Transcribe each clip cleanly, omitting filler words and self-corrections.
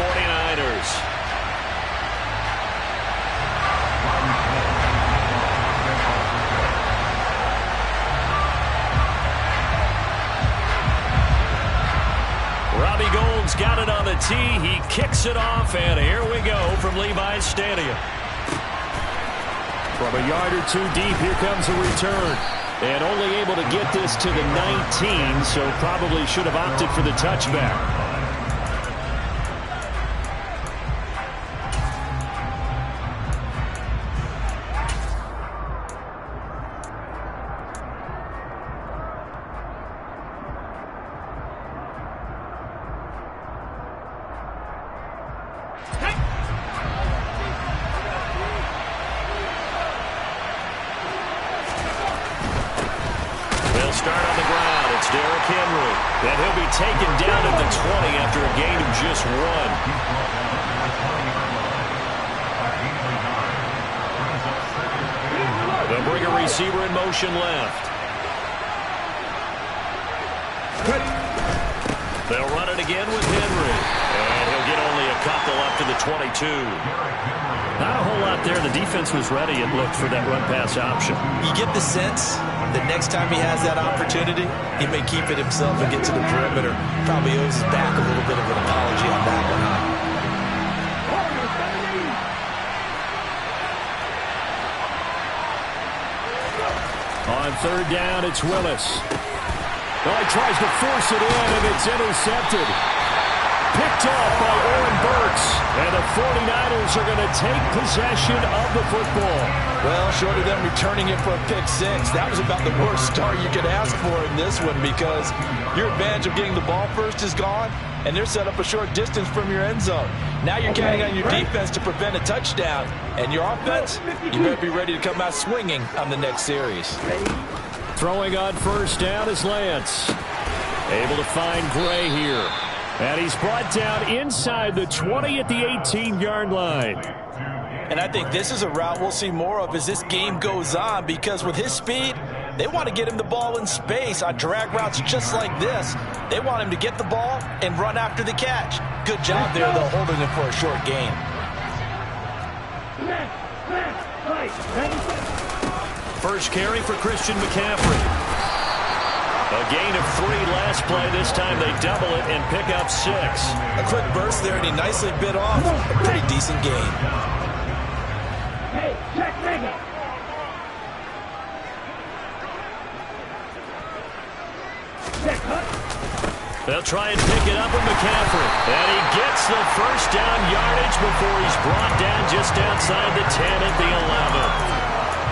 49ers. Robbie Gould's got it on the tee. He kicks it off, and here we go from Levi's Stadium. From a yard or two deep, here comes a return. And only able to get this to the 19, so probably should have opted for the touchback. Start on the ground. It's Derrick Henry. And he'll be taken down at the 20 after a gain of just 1. They'll bring a receiver in motion left. They'll run it again with Henry. And he'll get only a couple up to the 22. Not a whole lot there. The defense was ready, it looked, for that run-pass option. You get the sense that next time he has that opportunity, he may keep it himself and get to the perimeter. Probably owes his back a little bit of an apology on that one, On third down, it's Willis. Well, he tries to force it in, and it's intercepted. Picked off by Oren Burks. And the 49ers are going to take possession of the football. Well, short of them returning it for a pick six, that was about the worst start you could ask for in this one, because your advantage of getting the ball first is gone, and they're set up a short distance from your end zone. Now you're counting on your defense to prevent a touchdown, and your offense, you better be ready to come out swinging on the next series. Throwing on first down is Lance. Able to find Gray here. And he's brought down inside the 20 at the 18-yard line. And I think this is a route we'll see more of as this game goes on, because with his speed, they want to get him the ball in space on drag routes just like this. They want him to get the ball and run after the catch. Good job there, though, holding him for a short gain. First carry for Christian McCaffrey. A gain of 3 last play. This time they double it and pick up 6. A quick burst there, and he nicely bit off a pretty decent gain. Hey, check nigga. They'll try and pick it up with McCaffrey. And he gets the first down yardage before he's brought down just outside the 10 at the 11.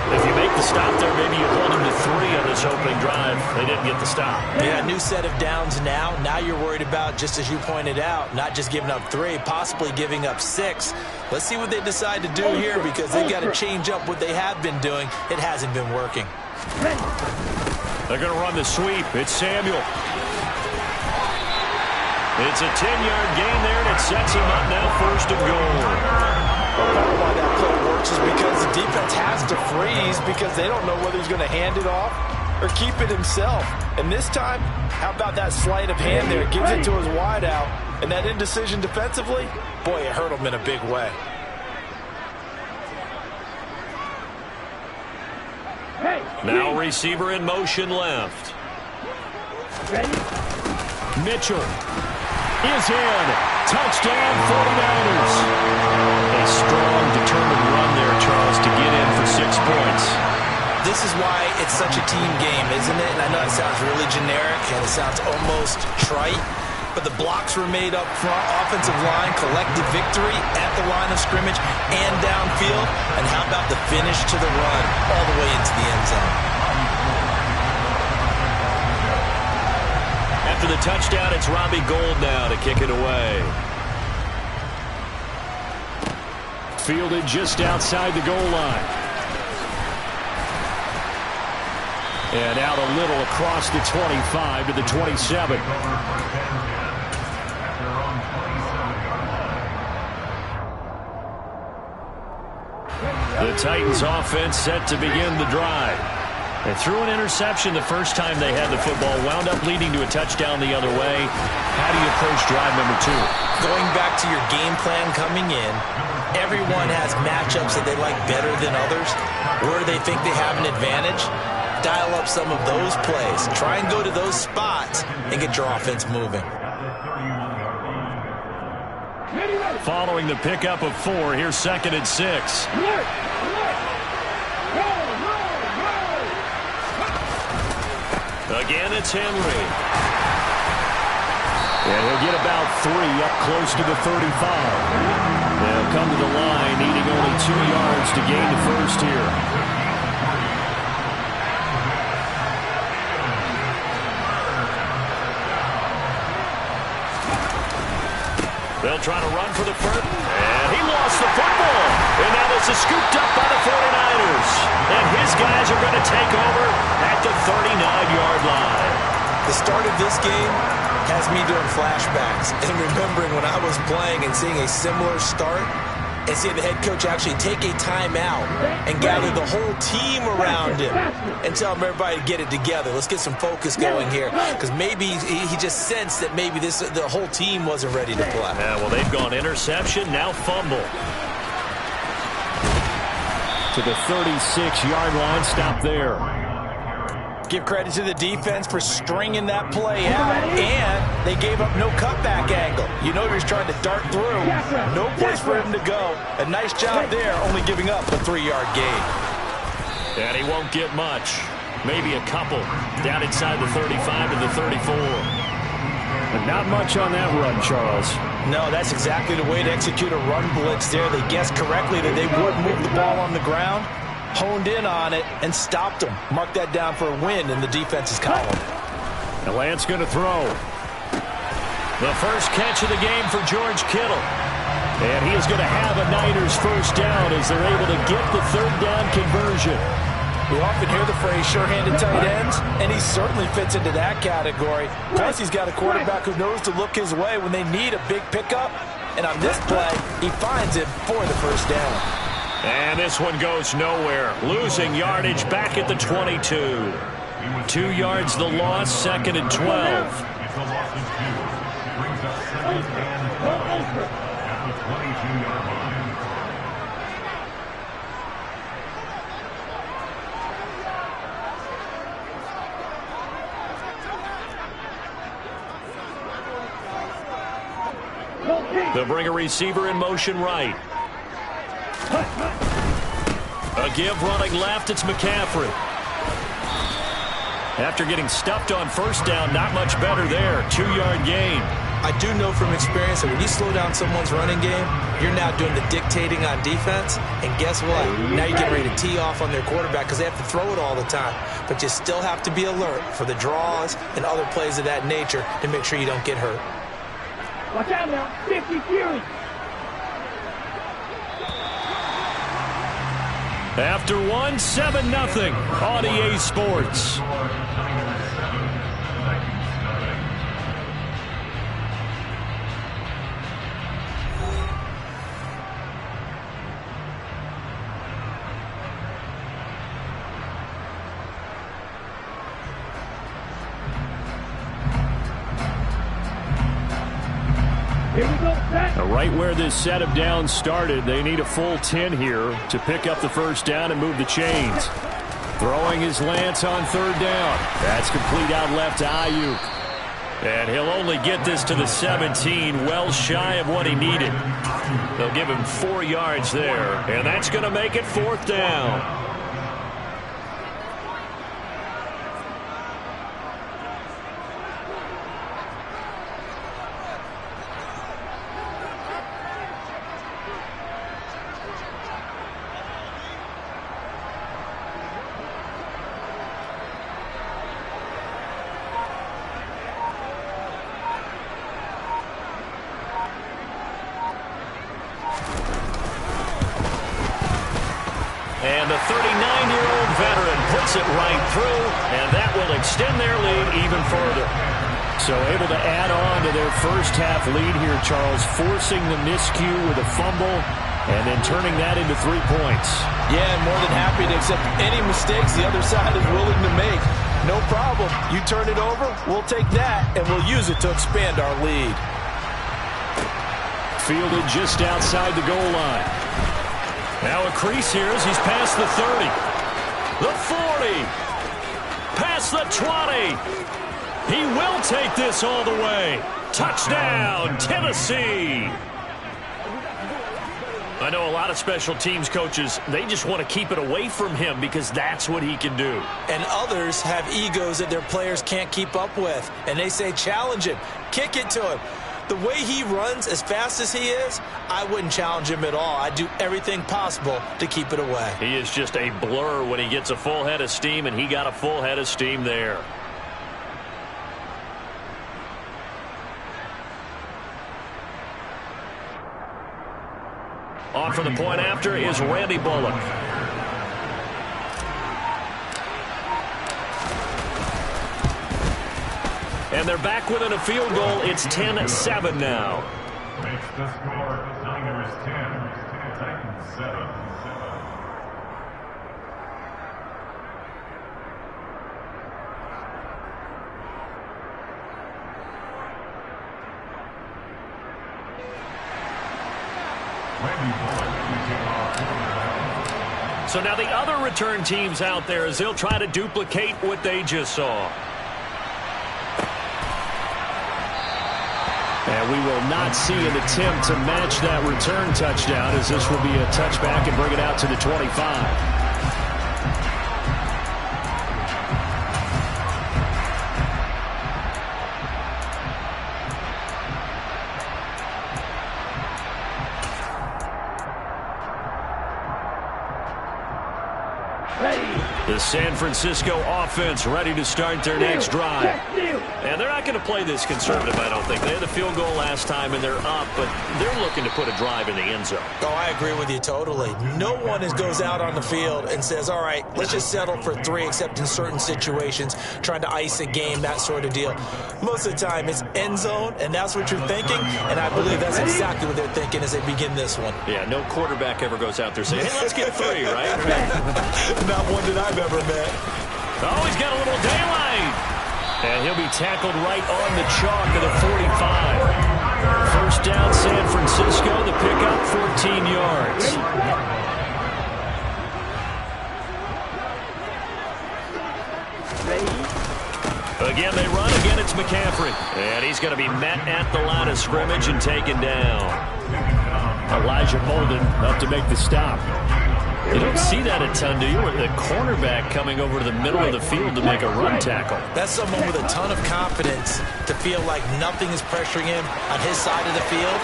If you make the stop there, maybe you hold him to 3 on this opening drive. They didn't get the stop. Yeah, new set of downs now. Now you're worried about, just as you pointed out, not just giving up 3, possibly giving up 6. Let's see what they decide to do here, because they've got to change up what they have been doing. It hasn't been working. They're going to run the sweep. It's Samuel. It's a 10-yard gain there, and it sets him up now first and goal. Part of why that play works is because the defense has to freeze, because they don't know whether he's going to hand it off or keep it himself. And this time, how about that sleight of hand there? Gives it to his wideout, and that indecision defensively, boy, it hurt him in a big way. Now receiver in motion left. Mitchell is in. Touchdown 49ers. A strong, determined run there, Charles, to get in for 6 points. This is why it's such a team game, isn't it? And I know it sounds really generic and it sounds almost trite, but the blocks were made up front, offensive line, collective victory at the line of scrimmage and downfield. And how about the finish to the run all the way into the end zone? After the touchdown, it's Robbie Gould now to kick it away. Fielded just outside the goal line. And out a little across the 25 to the 27. The Titans offense set to begin the drive. They threw an interception the first time they had the football, wound up leading to a touchdown the other way. How do you approach drive number 2? Going back to your game plan coming in, everyone has matchups that they like better than others. Where they think they have an advantage, dial up some of those plays. Try and go to those spots and get your offense moving. Following the pickup of 4, here's 2nd and 6. Again, it's Henry. And he'll get about 3 up close to the 35. They'll come to the line, needing only 2 yards to gain the first here. They'll try to run for the first. And he lost the football. And now this is scooped up by the 49ers. And his guys are going to take over at the 39-yard line. The start of this game has me doing flashbacks and remembering when I was playing and seeing a similar start and seeing the head coach actually take a timeout and gather the whole team around him and tell everybody to get it together. Let's get some focus going here, because maybe he just sensed that maybe the whole team wasn't ready to play. Yeah, well, they've gone interception, now fumble. To the 36-yard line, stop there. Give credit to the defense for stringing that play out, and they gave up no cutback angle. You know he was trying to dart through. No place for him to go. A nice job there, only giving up a 3-yard gain. And he won't get much. Maybe a couple. Down inside the 35 to the 34. But not much on that run, Charles. No, that's exactly the way to execute a run blitz there. They guessed correctly that they would move the ball on the ground, honed in on it, and stopped them. Mark that down for a win in the defense's column. And Lance going to throw. The first catch of the game for George Kittle. And he is going to have a Niners first down as they're able to get the 3rd down conversion. We often hear the phrase sure-handed tight ends, and he certainly fits into that category. Plus, he's got a quarterback who knows to look his way when they need a big pickup. And on this play, he finds it for the first down. And this one goes nowhere. Losing yardage back at the 22. 2 yards the loss, 2nd and 12. They'll bring a receiver in motion right. A give running left, it's McCaffrey. After getting stuffed on first down, not much better there. 2-yard gain. I do know from experience that when you slow down someone's running game, you're now doing the dictating on defense. And guess what? Now you're getting ready to tee off on their quarterback because they have to throw it all the time. But you still have to be alert for the draws and other plays of that nature to make sure you don't get hurt. Watch out now, 50 Fury. After 1, 7-0 on EA Sports. Right where this set of downs started, they need a full 10 here to pick up the first down and move the chains. Throwing his Lance on 3rd down. That's complete out left to Ayuk. And he'll only get this to the 17, well shy of what he needed. They'll give him 4 yards there, and that's going to make it 4th down. And the 39-year-old veteran puts it right through, and that will extend their lead even further. So able to add on to their first half lead here, Charles, forcing the miscue with a fumble And then turning that into 3 points. Yeah, and more than happy to accept any mistakes the other side is willing to make. No problem. You turn it over, we'll take that, and we'll use it to expand our lead. Fielded just outside the goal line. Now a crease here as he's past the 30. The 40. Past the 20. He will take this all the way. Touchdown, Tennessee. I know a lot of special teams coaches, they just want to keep it away from him because that's what he can do. And others have egos that their players can't keep up with. And they say, challenge him, kick it to him. The way he runs as fast as he is, I wouldn't challenge him at all. I'd do everything possible to keep it away. He is just a blur when he gets a full head of steam, and he got a full head of steam there. On for the point after is Randy Bullock. And they're back within a field goal. It's 10-7 now. Makes the score Niners 10, Titans 7. So now the other return teams out there as they'll try to duplicate what they just saw. And we will not see an attempt to match that return touchdown as this will be a touchback and bring it out to the 25. The San Francisco offense ready to start their next drive. And they're not going to play this conservative, I don't think. They had the field goal last time, and they're up, but they're looking to put a drive in the end zone. Oh, I agree with you totally. No one goes out on the field and says, all right, let's just settle for 3, except in certain situations, trying to ice a game, that sort of deal. Most of the time, it's end zone, and that's what you're thinking, and I believe that's exactly what they're thinking as they begin this one. Yeah, no quarterback ever goes out there saying, hey, let's get 3, right? Not one that I've ever met. Oh, he's got a little daylight. And he'll be tackled right on the chalk of the 45. First down, San Francisco. The pickup, 14 yards. Again, they run. Again, it's McCaffrey. And he's going to be met at the line of scrimmage and taken down. Elijah Molden up to make the stop. You don't see that a ton, do you? With the cornerback coming over to the middle of the field to make a run tackle. That's someone with a ton of confidence to feel like nothing is pressuring him on his side of the field.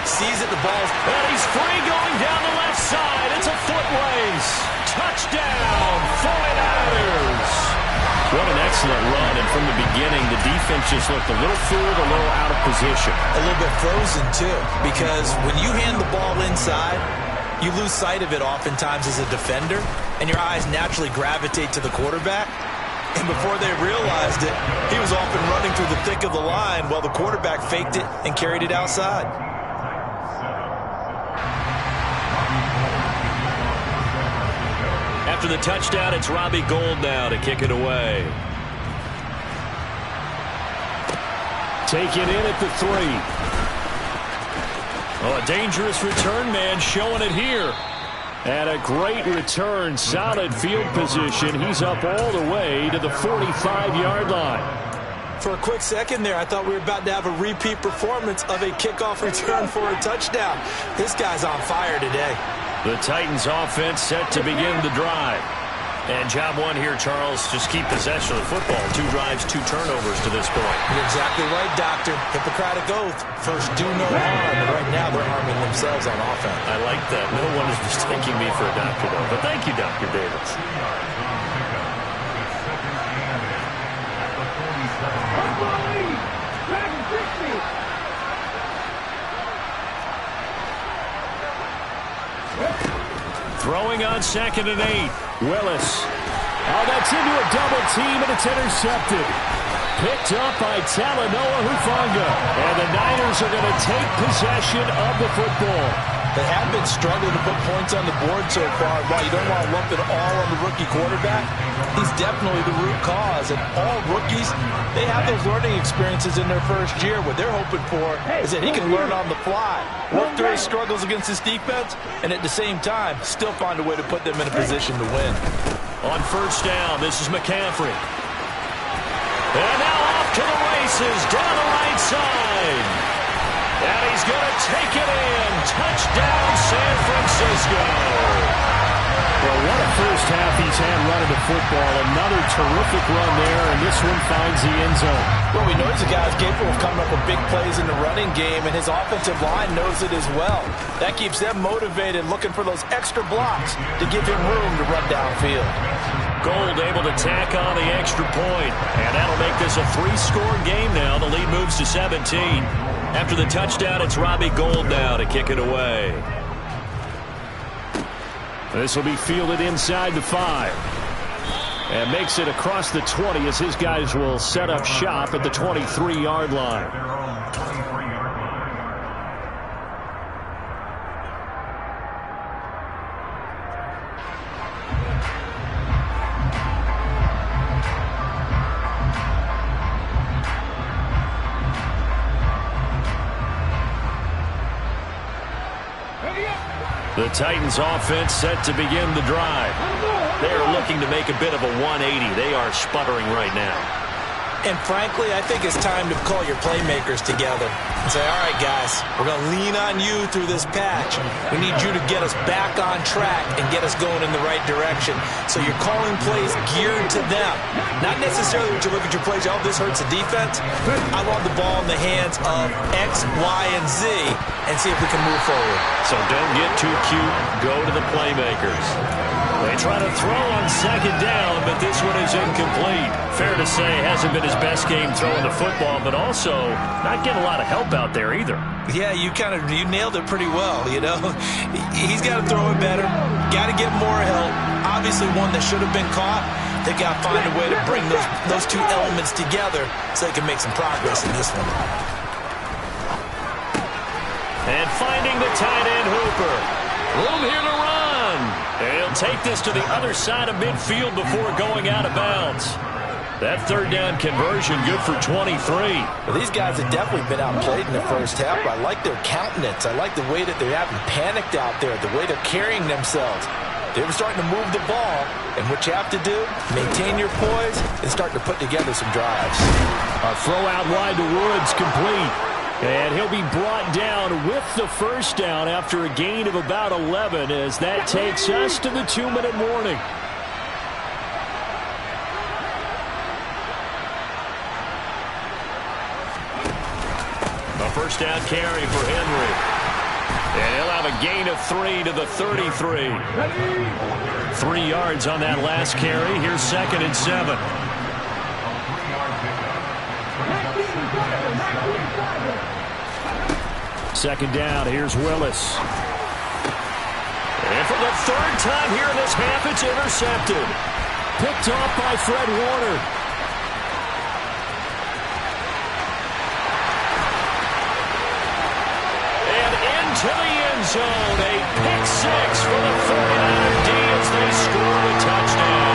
Sees that the ball's... And he's free going down the left side. It's a foot race. Touchdown, 49ers. What an excellent run. And from the beginning, the defense just looked a little fooled, a little out of position. A little bit frozen, too, because when you hand the ball inside, you lose sight of it oftentimes as a defender, and your eyes naturally gravitate to the quarterback. And before they realized it, he was off and running through the thick of the line while the quarterback faked it and carried it outside. After the touchdown, it's Robbie Gould now to kick it away. Taken in at the 3. Oh, a dangerous return man showing it here. And a great return, solid field position. He's up all the way to the 45-yard line. For a quick second there, I thought we were about to have a repeat performance of a kickoff return for a touchdown. This guy's on fire today. The Titans offense set to begin the drive. And job one here, Charles, just keep possession of the football. 2 drives, 2 turnovers to this point. You're exactly right, Doctor. Hippocratic oath. First, do no harm. And right now, they're harming themselves on offense. I like that. No one is mistaking me for a doctor, though. But thank you, Dr. Davis. Throwing on 2nd and 8. Willis. Oh, that's into a double team, and it's intercepted. Picked up by Talanoa Hufanga. And the Niners are going to take possession of the football. They have been struggling to put points on the board so far. While you don't want to lump it all on the rookie quarterback, he's definitely the root cause. And all rookies, they have those learning experiences in their first year. What they're hoping for is that he can learn on the fly, work through his struggles against his defense, and at the same time, still find a way to put them in a position to win. On first down, this is McCaffrey. And now off to the races, down the right side. And he's going to take it in. Touchdown, San Francisco. Well, what a first half he's had running the football. Another terrific run there, and this one finds the end zone. Well, we know he's a guy who's capable of coming up with big plays in the running game, and his offensive line knows it as well. That keeps them motivated, looking for those extra blocks to give him room to run downfield. Gold able to tack on the extra point, and that'll make this a 3-score game now. The lead moves to 17. After the touchdown, it's Robbie Gould now to kick it away. This will be fielded inside the 5. And makes it across the 20 as his guys will set up shop at the 23-yard line. Their own 23-yard line. The Titans offense set to begin the drive. They are looking to make a bit of a 180. They are sputtering right now. And frankly, I think it's time to call your playmakers together and say, all right, guys, we're going to lean on you through this patch. We need you to get us back on track and get us going in the right direction. So you're calling plays geared to them. Not necessarily when you look at your plays, oh, this hurts the defense. I want the ball in the hands of X, Y, and Z and see if we can move forward. So don't get too cute. Go to the playmakers. They try to throw on second down, but this one is incomplete. Fair to say, hasn't been his best game throwing the football, but also not getting a lot of help out there either. Yeah, you nailed it pretty well, you know. He's got to throw it better, got to get more help. Obviously one that should have been caught. They got to find a way to bring those two elements together so they can make some progress in this one. And finding the tight end Hooper. Room here to run. And he'll take this to the other side of midfield before going out of bounds. That third down conversion good for 23. Well, these guys have definitely been outplayed in the first half. I like their countenance. I like the way that they haven't panicked out there, the way they're carrying themselves. They were starting to move the ball, and what you have to do, maintain your poise and start to put together some drives. A throw out wide to Woods, complete. And he'll be brought down with the first down after a gain of about 11 as that takes us to the 2-minute warning. A first down carry for Henry. And he'll have a gain of 3 to the 33. 3 yards on that last carry. Here's 2nd and 7. Second down, here's Willis. And for the third time here in this half, it's intercepted. Picked off by Fred Warner. And into the end zone, a pick 6 for the 49er D as they score a touchdown.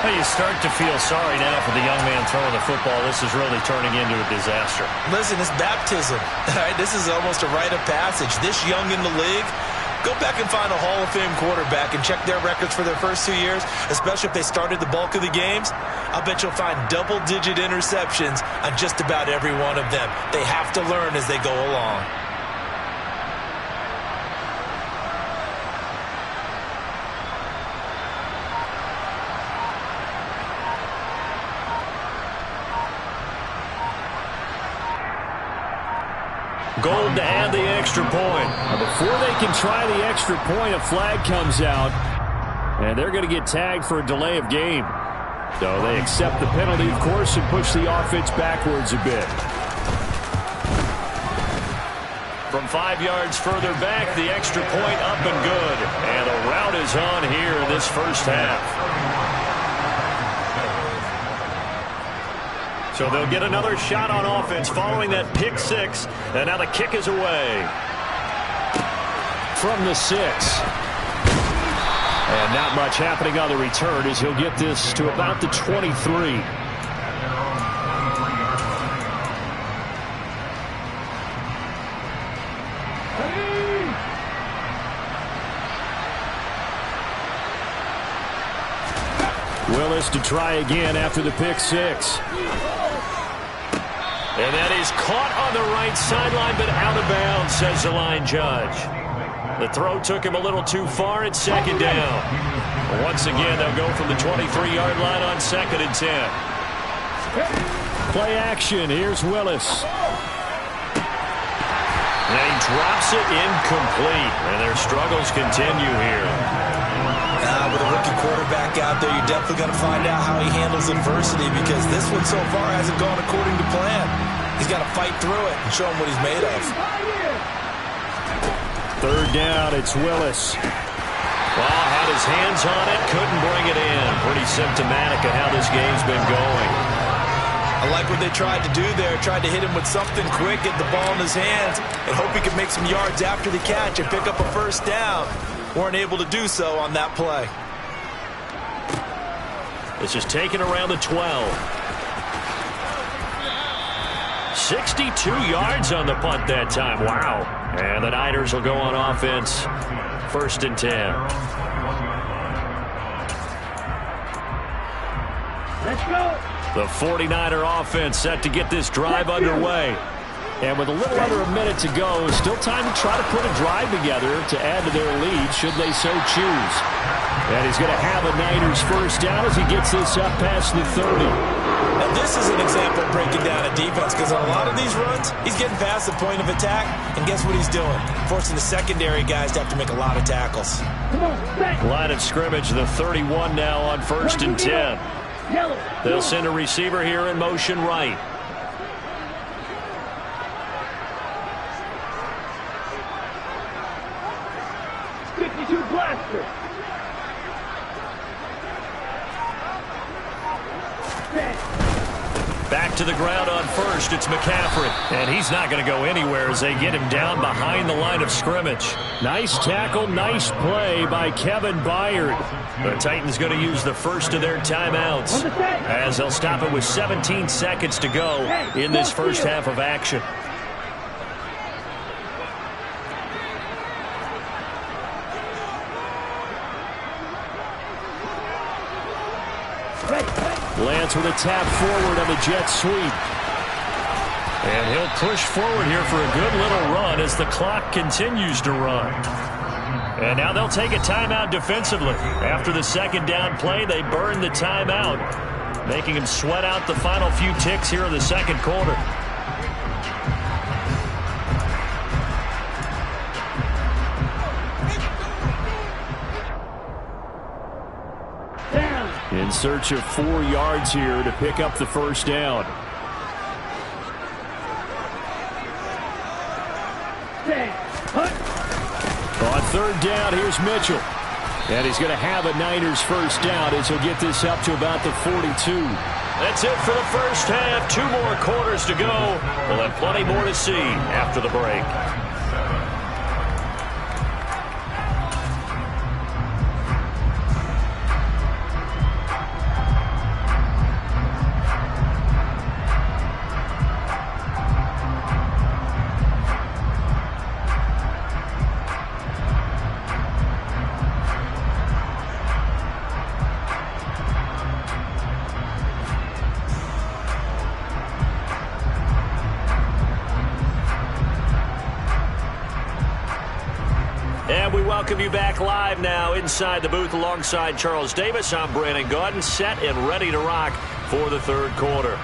You start to feel sorry now for the young man throwing the football. This is really turning into a disaster. Listen, it's baptism. All right, this is almost a rite of passage. This young in the league, go back and find a Hall of Fame quarterback and check their records for their first 2 years, especially if they started the bulk of the games. I bet you'll find double-digit interceptions on just about every one of them. They have to learn as they go along. Gold to add the extra point. Now before they can try the extra point, a flag comes out, and they're going to get tagged for a delay of game. So they accept the penalty, of course, and push the offense backwards a bit. From 5 yards further back, the extra point up and good. And the route is on here in this first half. So they'll get another shot on offense following that pick six. And now the kick is away. From the 6. And not much happening on the return as he'll get this to about the 23. Willis to try again after the pick six. And that is caught on the right sideline, but out of bounds, says the line judge. The throw took him a little too far at second down. Once again, they'll go from the 23-yard line on 2nd and 10. Play action. Here's Willis. And he drops it incomplete. And their struggles continue here. With a rookie quarterback out there, you're definitely going to find out how he handles adversity, because this one so far hasn't gone according to plan. He's got to fight through it and show him what he's made of. 3rd down, it's Willis. Well, had his hands on it, couldn't bring it in. Pretty symptomatic of how this game's been going. I like what they tried to do there. Tried to hit him with something quick, get the ball in his hands, and hope he could make some yards after the catch and pick up a first down. Weren't able to do so on that play. This is taken around the 12. 62 yards on the punt that time. Wow. And the Niners will go on offense. 1st and 10. Let's go. The 49er offense set to get this drive underway. And with a little under a minute to go, still time to try to put a drive together to add to their lead should they so choose. And he's going to have a Niners first down as he gets this up past the 30. Now this is an example of breaking down a defense, because on a lot of these runs, he's getting past the point of attack, and guess what he's doing? Forcing the secondary guys to have to make a lot of tackles. Line of scrimmage, the 31 now on 1st and 10. They'll send a receiver here in motion right. Back to the ground on 1st, it's McCaffrey. And he's not going to go anywhere as they get him down behind the line of scrimmage. Nice tackle, nice play by Kevin Byard. The Titans going to use the first of their timeouts as they'll stop it with 17 seconds to go in this first half of action. Lance with a tap forward on the jet sweep. And he'll push forward here for a good little run as the clock continues to run. And now they'll take a timeout defensively. After the 2nd down play, they burn the timeout, making him sweat out the final few ticks here in the 2nd quarter. In search of 4 yards here to pick up the first down. On 3rd down, here's Mitchell. And he's going to have a Niners first down as he'll get this up to about the 42. That's it for the first half. 2 more quarters to go. We'll have plenty more to see after the break. Welcome you back live now inside the booth alongside Charles Davis. I'm Brandon Gaudin, set and ready to rock for the 3rd quarter.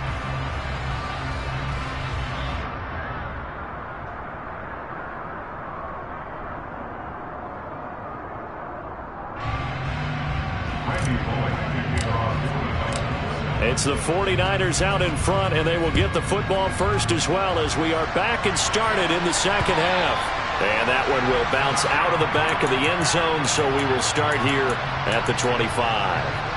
It's the 49ers out in front, and they will get the football first as well as we are back and started in the 2nd half. And that one will bounce out of the back of the end zone, so we will start here at the 25.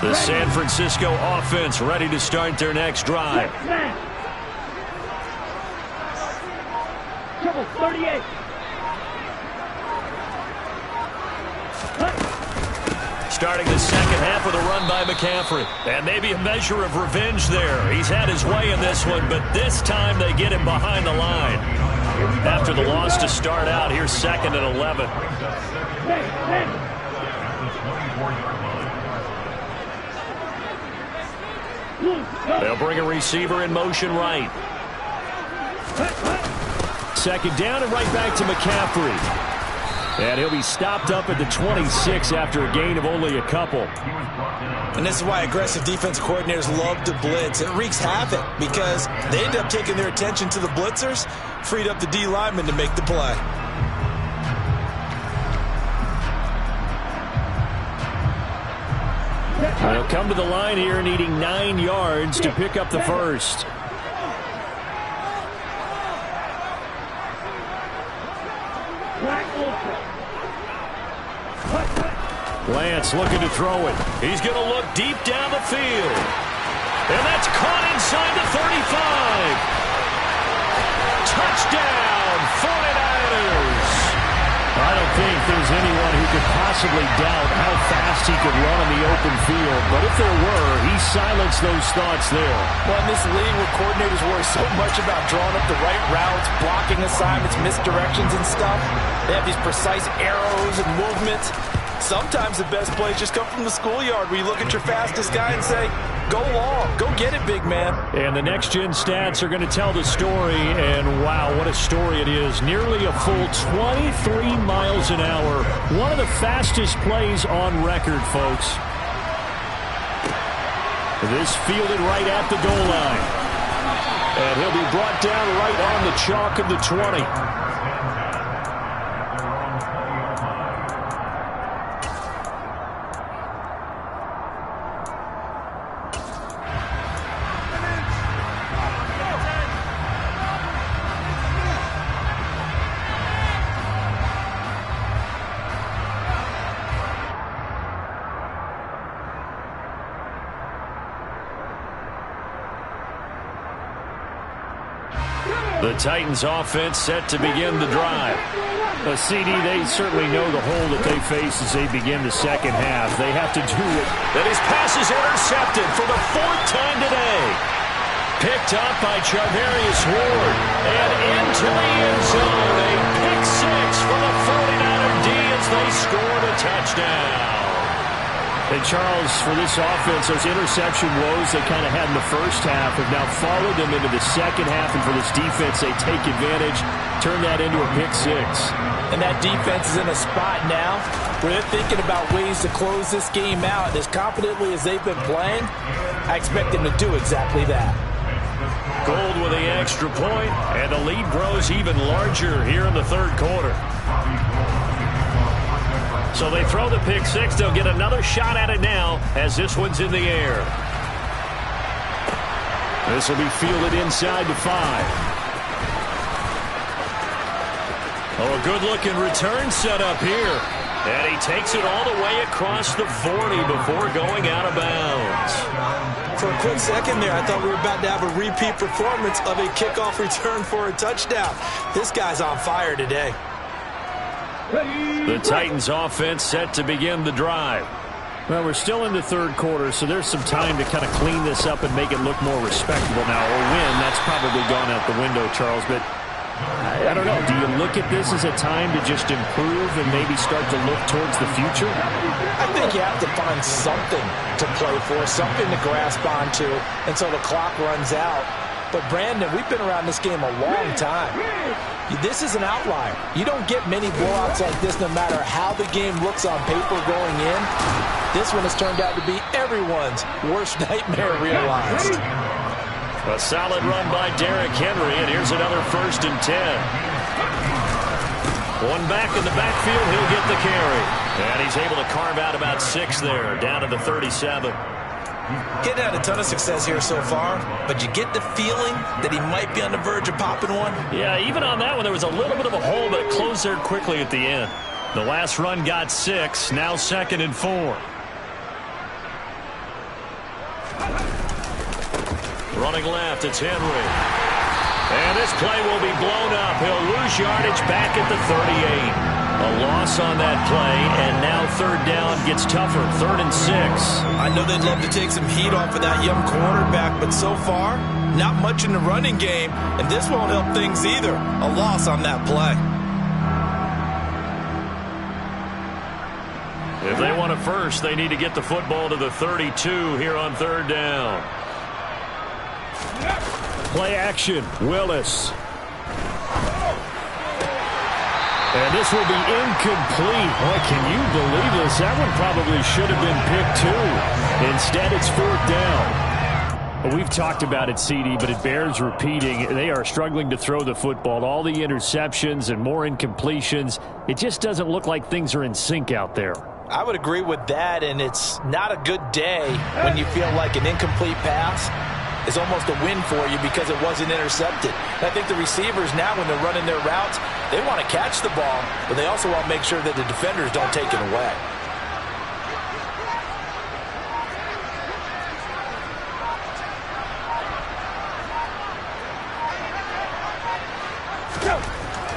The San Francisco offense ready to start their next drive. Triple 38. Starting the second half with a run by McCaffrey. And maybe a measure of revenge there. He's had his way in this one, but this time they get him behind the line. After the loss to start out, here's 2nd and 11. They'll bring a receiver in motion right. Second down and right back to McCaffrey. And he'll be stopped up at the 26 after a gain of only a couple. And this is why aggressive defense coordinators love to blitz. It wreaks havoc because they end up taking their attention to the blitzers, freed up the D lineman to make the play. They'll come to the line here needing 9 yards to pick up the first. Lance looking to throw it. He's going to look deep down the field. And that's caught inside the 35. Touchdown, 49ers. I don't think there's anyone who could possibly doubt how fast he could run in the open field. But if there were, he silenced those thoughts there. Well, in this league where coordinators worry so much about drawing up the right routes, blocking assignments, misdirections and stuff, they have these precise arrows and movements. Sometimes the best plays just come from the schoolyard where you look at your fastest guy and say, go long, go get it, big man. And the next-gen stats are going to tell the story, and wow, what a story it is. Nearly a full 23 miles an hour. One of the fastest plays on record, folks. This fielded right at the goal line. And he'll be brought down right on the chalk of the 20. The Titans offense set to begin the drive. CD, they certainly know the hole that they face as they begin the second half. They have to do it. And his pass is intercepted for the 4th time today. Picked up by Charvarius Ward. And into the end zone. A pick 6 for the 49er D as they score the touchdown. And Charles, for this offense, those interception woes they kind of had in the first half have now followed them into the second half. And for this defense, they take advantage, turn that into a pick 6. And that defense is in a spot now where they're thinking about ways to close this game out. And as confidently as they've been playing, I expect them to do exactly that. Gold with the extra point, and the lead grows even larger here in the third quarter. So they throw the pick 6. They'll get another shot at it now as this one's in the air. This will be fielded inside the 5. Oh, a good-looking return set up here. And he takes it all the way across the 40 before going out of bounds. For a quick second there, I thought we were about to have a repeat performance of a kickoff return for a touchdown. This guy's on fire today. The Titans offense set to begin the drive. Well, we're still in the third quarter, so there's some time to kind of clean this up and make it look more respectable now. Or win, that's probably gone out the window, Charles. But I don't know. Do you look at this as a time to just improve and maybe start to look towards the future? I think you have to find something to play for, something to grasp onto until the clock runs out. But, Brandon, we've been around this game a long time. This is an outlier. You don't get many blowouts like this no matter how the game looks on paper going in. This one has turned out to be everyone's worst nightmare realized. A solid run by Derrick Henry, and here's another 1st and 10. One back in the backfield, he'll get the carry. And he's able to carve out about 6 there, down to the 37. Getting had a ton of success here so far, but you get the feeling that he might be on the verge of popping one. Yeah, even on that one, there was a little bit of a hole, but it closed there quickly at the end. The last run got 6, now 2nd and 4. Running left, it's Henry. And this play will be blown up. He'll lose yardage back at the 38. A loss on that play, and now 3rd down gets tougher, 3rd and 6. I know they'd love to take some heat off of that young quarterback, but so far, not much in the running game, and this won't help things either. A loss on that play. If they want it first, they need to get the football to the 32 here on 3rd down. Play action, Willis. And this will be incomplete. Boy, can you believe this? That one probably should have been picked too. Instead, it's 4th down. Well, we've talked about it, CD, but it bears repeating. They are struggling to throw the football. All the interceptions and more incompletions. It just doesn't look like things are in sync out there. I would agree with that, and it's not a good day when you feel like an incomplete pass is almost a win for you because it wasn't intercepted. And I think the receivers now, when they're running their routes, they want to catch the ball, but they also want to make sure that the defenders don't take it away.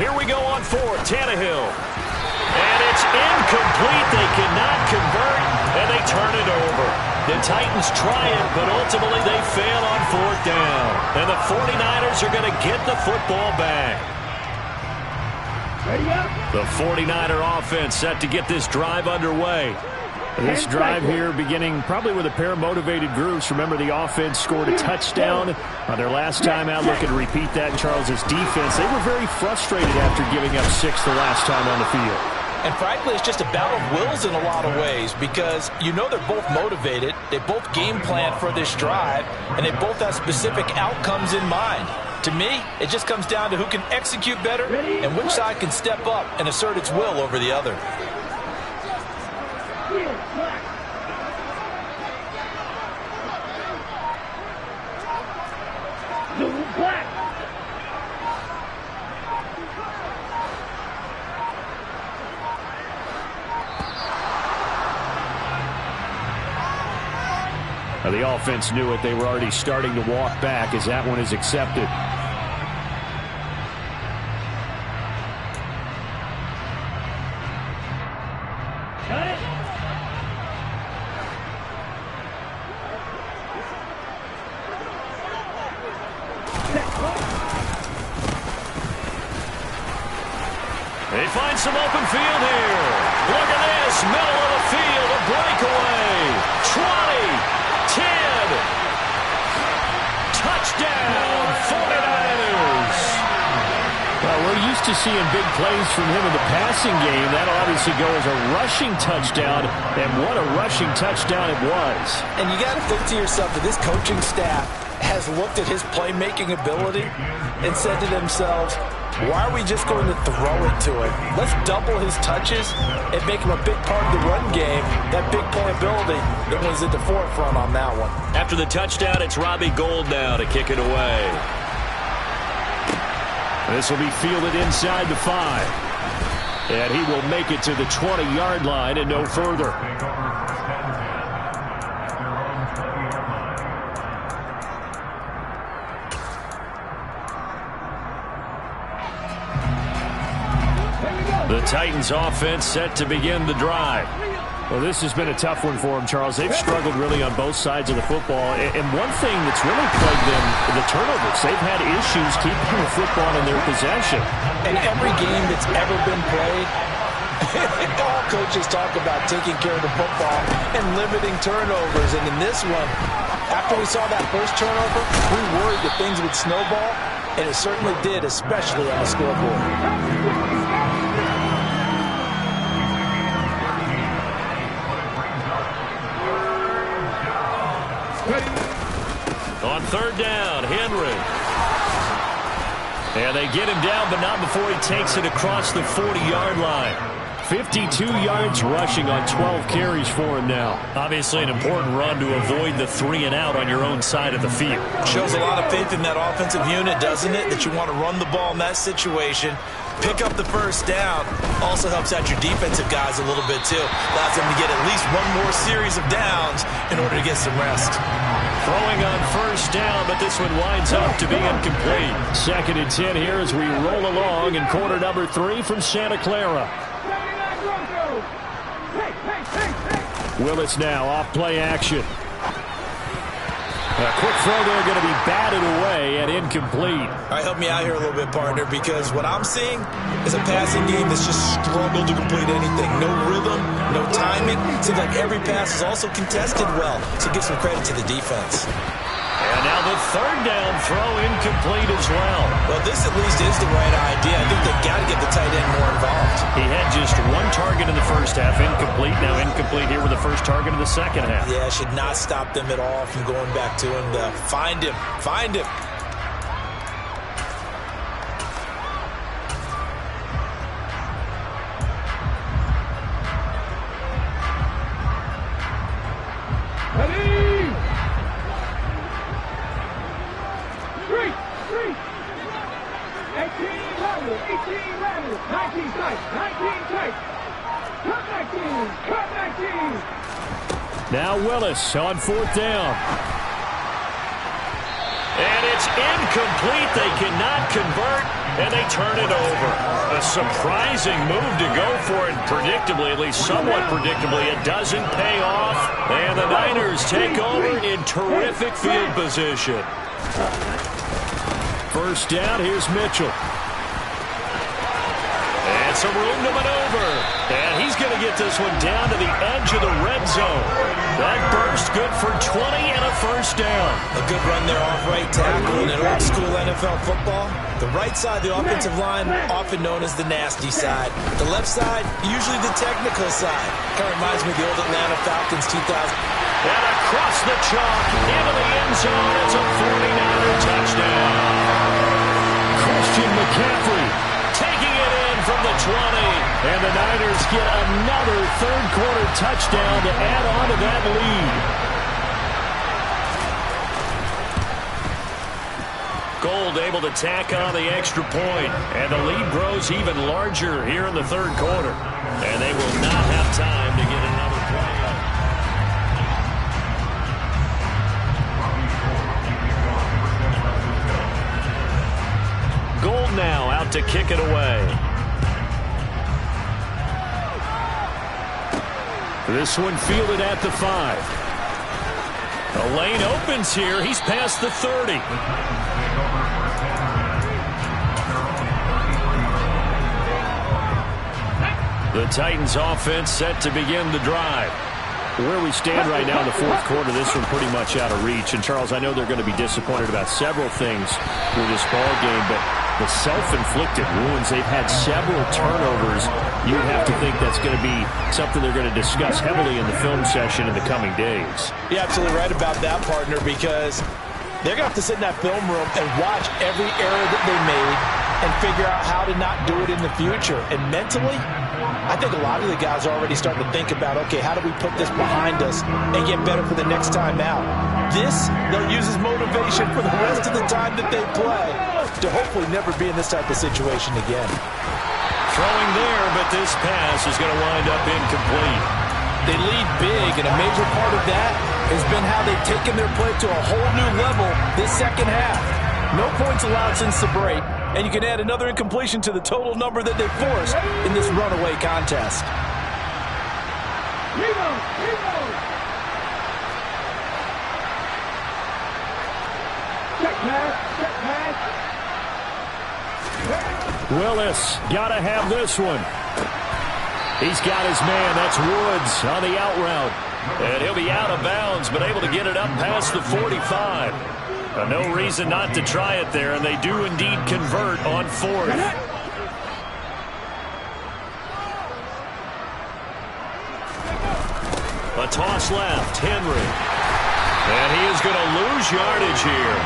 Here we go on 4th, Tannehill. And it's incomplete. They cannot convert, and they turn it over. The Titans try it, but ultimately they fail on 4th down. And the 49ers are going to get the football back. The 49er offense set to get this drive underway. This drive here beginning probably with a pair of motivated groups. Remember, the offense scored a touchdown on their last time out. Looking to repeat that in Charles's defense. They were very frustrated after giving up 6 the last time on the field. And frankly, it's just a battle of wills in a lot of ways because you know they're both motivated, they both game plan for this drive, and they both have specific outcomes in mind. To me, it just comes down to who can execute better and which side can step up and assert its will over the other. Now, the offense knew it. They were already starting to walk back as that one is accepted. They find some open field here. Look at this, middle of the field, a breakaway. 20. 10. Touchdown, 49ers. Well, we're used to seeing big plays from him in the passing game. That'll obviously go as a rushing touchdown, and what a rushing touchdown it was. And you got to think to yourself that this coaching staff has looked at his playmaking ability and said to themselves, why are we just going to throw it to him? Let's double his touches and make him a big part of the run game. That big playability that was at the forefront on that one. After the touchdown, it's Robbie Gould now to kick it away. This will be fielded inside the 5. And he will make it to the 20-yard line and no further. The Titans offense set to begin the drive. Well, this has been a tough one for them, Charles. They've struggled really on both sides of the football. And one thing that's really plagued them, the turnovers. They've had issues keeping the football in their possession. In every game that's ever been played, all coaches talk about taking care of the football and limiting turnovers. And in this one, after we saw that first turnover, we worried that things would snowball, and it certainly did, especially on the scoreboard. On 3rd down, Henry. And they get him down, but not before he takes it across the 40-yard line. 52 yards rushing on 12 carries for him now. Obviously an important run to avoid the 3-and-out on your own side of the field. Shows a lot of faith in that offensive unit, doesn't it? That you want to run the ball in that situation. Pick up the first down. Also helps out your defensive guys a little bit, too. Allows them to get at least one more series of downs in order to get some rest. Throwing on first down, but this one winds up to be incomplete. 2nd and 10 here as we roll along in quarter number 3 from Santa Clara. Willis now off play action. A quick throw there going to be batted away and incomplete. All right, help me out here a little bit, partner, because what I'm seeing is a passing game that's just struggled to complete anything. No rhythm, no timing. Seems like every pass is also contested well, so give some credit to the defense. And now the 3rd down throw incomplete as well. Well, this at least is the right idea. I think they've got to get the tight end more involved. He had just 1 target in the first half, incomplete. Now incomplete here with the first target in the second half. Yeah, should not stop them at all from going back to him to find him. Find him. Now Willis on 4th down. And it's incomplete. They cannot convert, and they turn it over. A surprising move to go for it. Predictably, at least somewhat predictably, it doesn't pay off. And the Niners take over in terrific field position. First down, here's Mitchell. And some room to maneuver. And he's going to get this one down to the edge of the red zone. That burst good for 20 and a first down. A good run there off right tackle in an old school NFL football. The right side of the offensive line, often known as the nasty side. The left side, usually the technical side. Kind of reminds me of the old Atlanta Falcons 2000. And across the chalk, into the end zone. It's a 49er touchdown. Christian McCaffrey Taking it in from the 20. And the Niners get another 3rd quarter touchdown to add on to that lead. Gold able to tack on the extra point. And the lead grows even larger here in the 3rd quarter. And they will not have time to get another play up. Gold now out to kick it away. This one fielded at the 5. The lane opens here. He's past the 30. The Titans offense set to begin the drive. Where we stand right now in the 4th quarter, this one pretty much out of reach. And, Charles, I know they're going to be disappointed about several things through this ball game, but the self-inflicted wounds, they've had several turnovers. You have to think that's going to be something they're going to discuss heavily in the film session in the coming days. You're absolutely right about that, partner, because they're going to have to sit in that film room and watch every error that they made and figure out how to not do it in the future. And mentally, I think a lot of the guys are already starting to think about, okay, how do we put this behind us and get better for the next time out? This, they'll use as motivation for the rest of the time that they play to hopefully never be in this type of situation again. Throwing there, but this pass is going to wind up incomplete. They lead big, and a major part of that has been how they've taken their play to a whole new level this second half. No points allowed since the break, and you can add another incompletion to the total number that they forced in this runaway contest. Check pass. Willis, got to have this one. He's got his man. That's Woods on the out route. And he'll be out of bounds, but able to get it up past the 45. No reason not to try it there, and they do indeed convert on 4th. A toss left, Henry. And he is going to lose yardage here.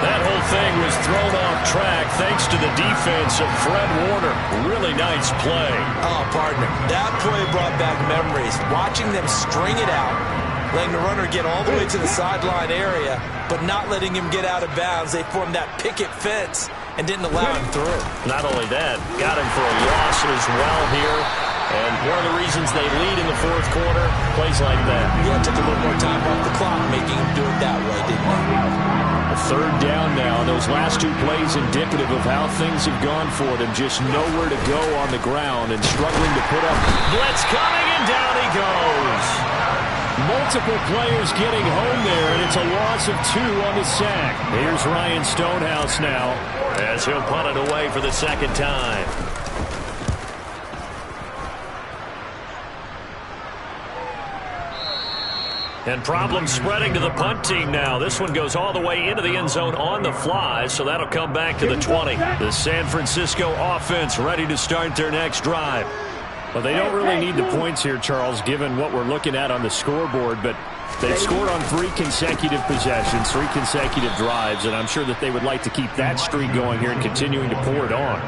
That whole thing was thrown off track thanks to the defense of Fred Warner. Really nice play. Oh, partner, that play brought back memories. Watching them string it out, letting the runner get all the way to the sideline area, but not letting him get out of bounds. They formed that picket fence and didn't allow him through. Not only that, got him for a loss as well here. And one of the reasons they lead in the fourth quarter, plays like that. Yeah, took a little more time off the clock, making him do it that way, didn't he? A third down now. Those last two plays indicative of how things have gone for them. Just nowhere to go on the ground and struggling to put up. Blitz coming, and down he goes. Multiple players getting home there, and it's a loss of 2 on the sack. Here's Ryan Stonehouse now, as he'll punt it away for the second time. And problems spreading to the punt team now. This one goes all the way into the end zone on the fly, so that'll come back to the 20. The San Francisco offense ready to start their next drive. Well, they don't really need the points here, Charles, given what we're looking at on the scoreboard, but they've scored on 3 consecutive possessions, 3 consecutive drives, and I'm sure that they would like to keep that streak going here and continuing to pour it on.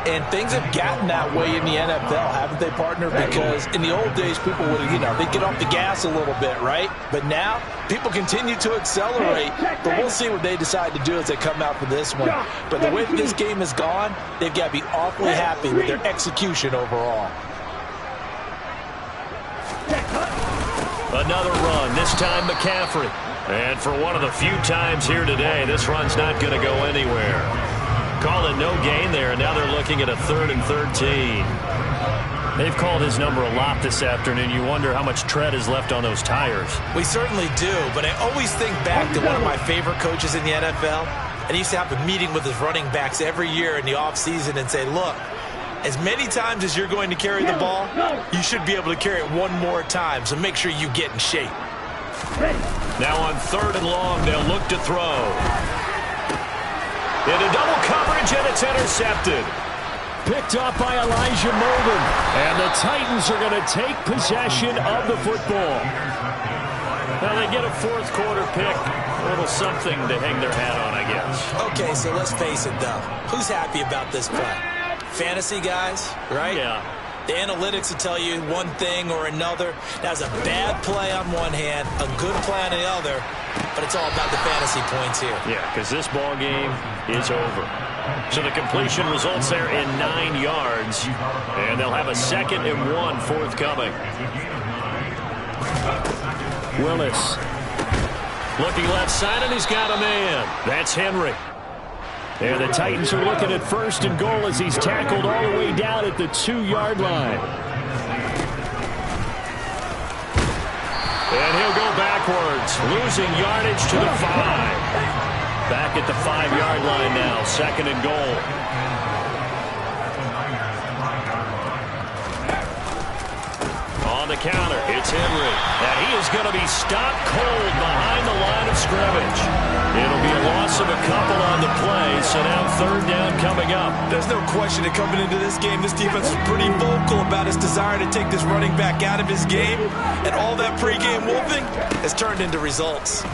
And things have gotten that way in the NFL, haven't they, partner? Because in the old days, people would, they'd get off the gas a little bit, right? But now, people continue to accelerate. But we'll see what they decide to do as they come out for this one. But the way that this game has gone, they've got to be awfully happy with their execution overall. Another run, this time McCaffrey. And for one of the few times here today, this run's not going to go anywhere. Call it no gain there, and now they're looking at a 3rd and 13. They've called his number a lot this afternoon. You wonder how much tread is left on those tires. We certainly do, but I always think back to one of my favorite coaches in the NFL, and he used to have a meeting with his running backs every year in the offseason and say, look, as many times as you're going to carry the ball, you should be able to carry it one more time, so make sure you get in shape. Now on 3rd and long, they'll look to throw. Into double coverage, and it's intercepted. Picked up by Elijah Molden. And the Titans are going to take possession of the football. Now they get a 4th quarter pick. A little something to hang their hat on, I guess. Okay, so let's face it, though. Who's happy about this play? Fantasy guys, right? Yeah. The analytics will tell you one thing or another. That's a bad play on one hand, a good play on the other, but it's all about the fantasy points here. Yeah, because this ball game is over. So the completion results there in 9 yards, and they'll have a 2nd and 1 forthcoming. Willis. Looking left side, and he's got a man. That's Henry. And the Titans are looking at 1st and goal as he's tackled all the way down at the 2-yard line. And he'll go backwards, losing yardage to the 5. Back at the 5-yard line now, 2nd and goal. On the counter, it's Henry. And he is going to be stopped cold behind the line of scrimmage. It'll be a loss of a couple on the play, so now 3rd down coming up. There's no question that coming into this game, this defense was pretty vocal about its desire to take this running back out of his game, and all that pregame wolfing has turned into results.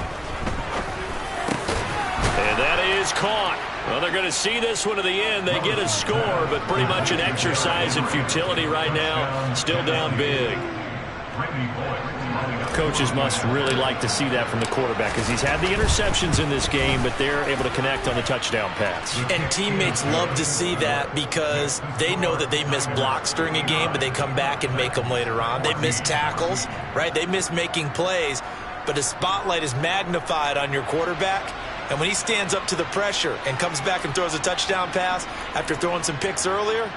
And that is caught. Well, they're going to see this one to the end. They get a score, but pretty much an exercise in futility right now. Still down big. Coaches must really like to see that from the quarterback because he's had the interceptions in this game, but they're able to connect on the touchdown pass. And teammates love to see that because they know that they miss blocks during a game, but they come back and make them later on. They miss tackles, right? They miss making plays, but the spotlight is magnified on your quarterback. And when he stands up to the pressure and comes back and throws a touchdown pass after throwing some picks earlier,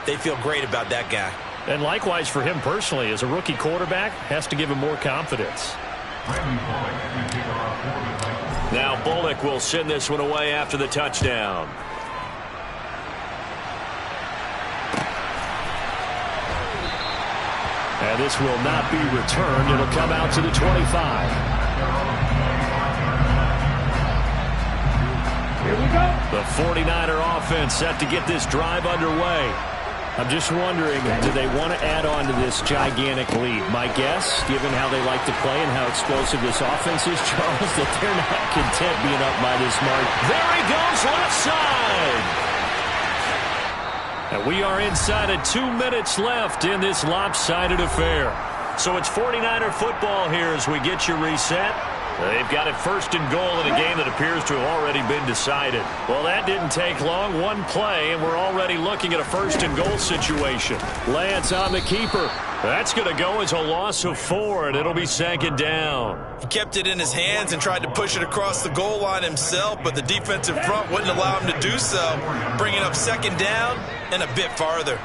they feel great about that guy. And likewise for him personally, as a rookie quarterback, has to give him more confidence. Now Bullock will send this one away after the touchdown. And this will not be returned. It'll come out to the 25. Here we go. The 49er offense set to get this drive underway. I'm just wondering, do they want to add on to this gigantic lead? My guess, given how they like to play and how explosive this offense is, Charles, that they're not content being up by this mark. There he goes, left side. And we are inside of 2 minutes left in this lopsided affair. So it's 49er football here as we get you reset. They've got it first and goal in a game that appears to have already been decided. Well, that didn't take long. One play, and we're already looking at a first and goal situation. Lance on the keeper. That's going to go as a loss of 4, and it'll be second down. He kept it in his hands and tried to push it across the goal line himself, but the defensive front wouldn't allow him to do so, bringing up second down and a bit farther.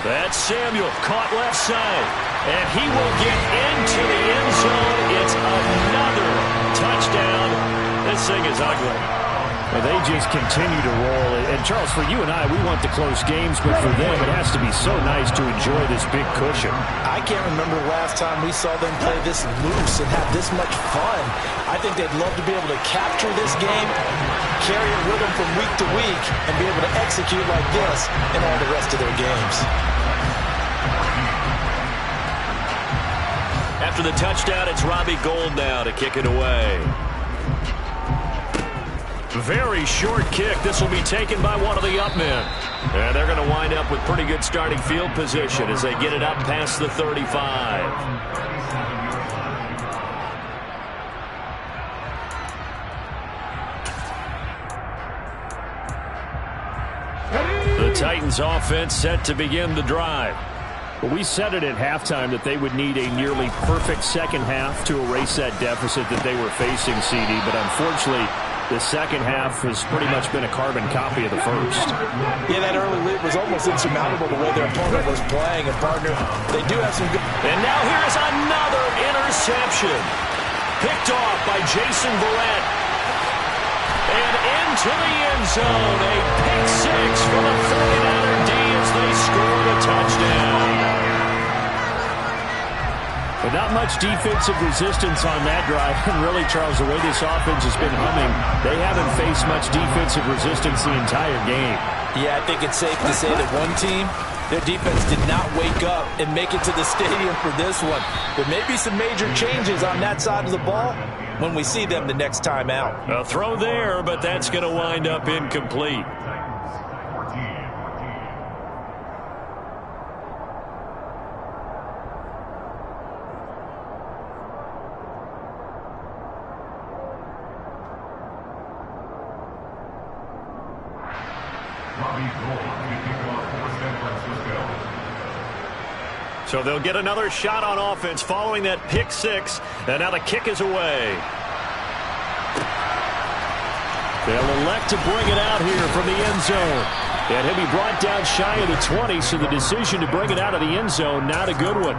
That's Samuel, caught left side, and he will get into the end zone. It's another touchdown. This thing is ugly. Well, they just continue to roll. And, Charles, for you and I, we want the close games, but for them, it has to be so nice to enjoy this big cushion. I can't remember the last time we saw them play this loose and have this much fun. I think they'd love to be able to capture this game, carry it with them from week to week, and be able to execute like this in all the rest of their games. After the touchdown, it's Robbie Gould now to kick it away. Very short kick. This will be taken by one of the up men. And they're going to wind up with pretty good starting field position as they get it up past the 35. The Titans offense set to begin the drive. Well, we said it at halftime that they would need a nearly perfect second half to erase that deficit that they were facing, CD. But unfortunately, the second half has pretty much been a carbon copy of the first. Yeah, that early lead was almost insurmountable the way their opponent was playing. And, partner, they do have some good... And now here's another interception. Picked off by Jason Verrett. And into the end zone. A pick six for the 49er D as they scored a touchdown. But not much defensive resistance on that drive. And really, Charles, the way this offense has been humming, they haven't faced much defensive resistance the entire game. Yeah, I think it's safe to say that one team, their defense did not wake up and make it to the stadium for this one. There may be some major changes on that side of the ball when we see them the next time out. A throw there, but that's going to wind up incomplete. So they'll get another shot on offense following that pick six. And now the kick is away. They'll elect to bring it out here from the end zone. And he'll be brought down shy of the 20, so the decision to bring it out of the end zone, not a good one.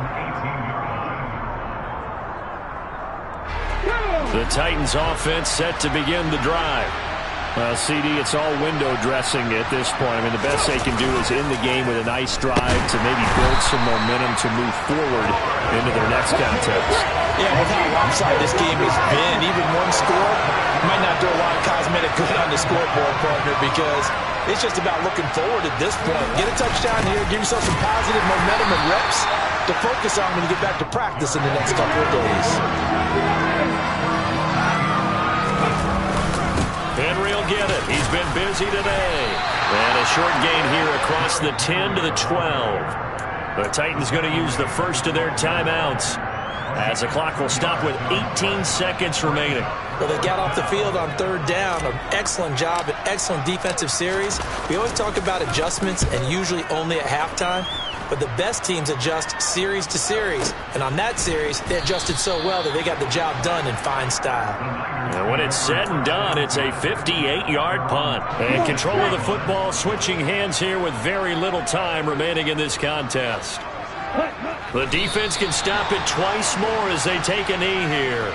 The Titans offense set to begin the drive. Well, CD, it's all window dressing at this point. I mean, the best they can do is end the game with a nice drive to maybe build some momentum to move forward into their next contest. Yeah, with how lopsided this game has been, even one score might not do a lot of cosmetic good on the scoreboard, partner, because it's just about looking forward at this point. Get a touchdown here, give yourself some positive momentum and reps to focus on when you get back to practice in the next couple of days. Henry will get it. He's been busy today. And a short gain here across the 10 to the 12. The Titans going to use the first of their timeouts as the clock will stop with 18 seconds remaining. Well, they got off the field on third down. An excellent job, an excellent defensive series. We always talk about adjustments and usually only at halftime. But the best teams adjust series to series. And on that series, they adjusted so well that they got the job done in fine style. And when it's said and done, it's a 58-yard punt. And control of the football switching hands here with very little time remaining in this contest. The defense can stop it twice more as they take a knee here.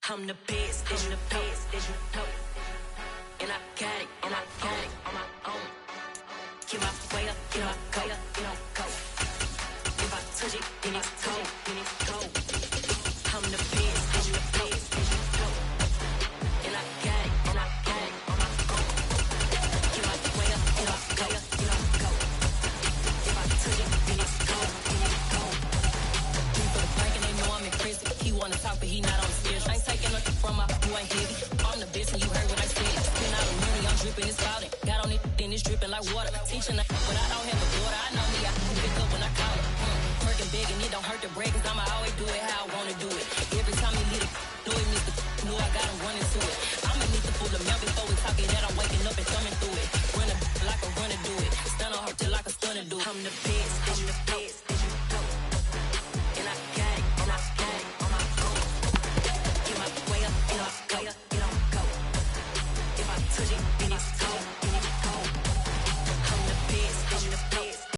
I'm the best, I'm the best, as you know. And I got it, and I got it on my own. Keep my way up, you know I go, you know go. If I touch it, then it's cold, then it's cold. I'm the best, as you best, as you know. And I got it, and I got it on my own. Keep my way up, you know I go, you know go. If I touch it, then it's cold, then it's cold. For the prank and they know I'm in prison. He wanna talk, but he not on the stairs. I ain't taking nothing from my you ain't heavy. I'm the best and you heard what I said. Spend out of money, I'm dripping, it's clouding. Got on it, then it's dripping like water. Teaching that, but I don't have a daughter. I know me, I can pick up when I call her. Working big and it don't hurt to break, cause I'ma always do it how I wanna do it. Every time he leave it, do it, Mr. Knew I got him running to it. I'ma need to pull the mouth before we talking that I'm waking up and coming through it. Run a like a runner do it. Stun on her till like a stunner do it. I'm the best, I'm the best.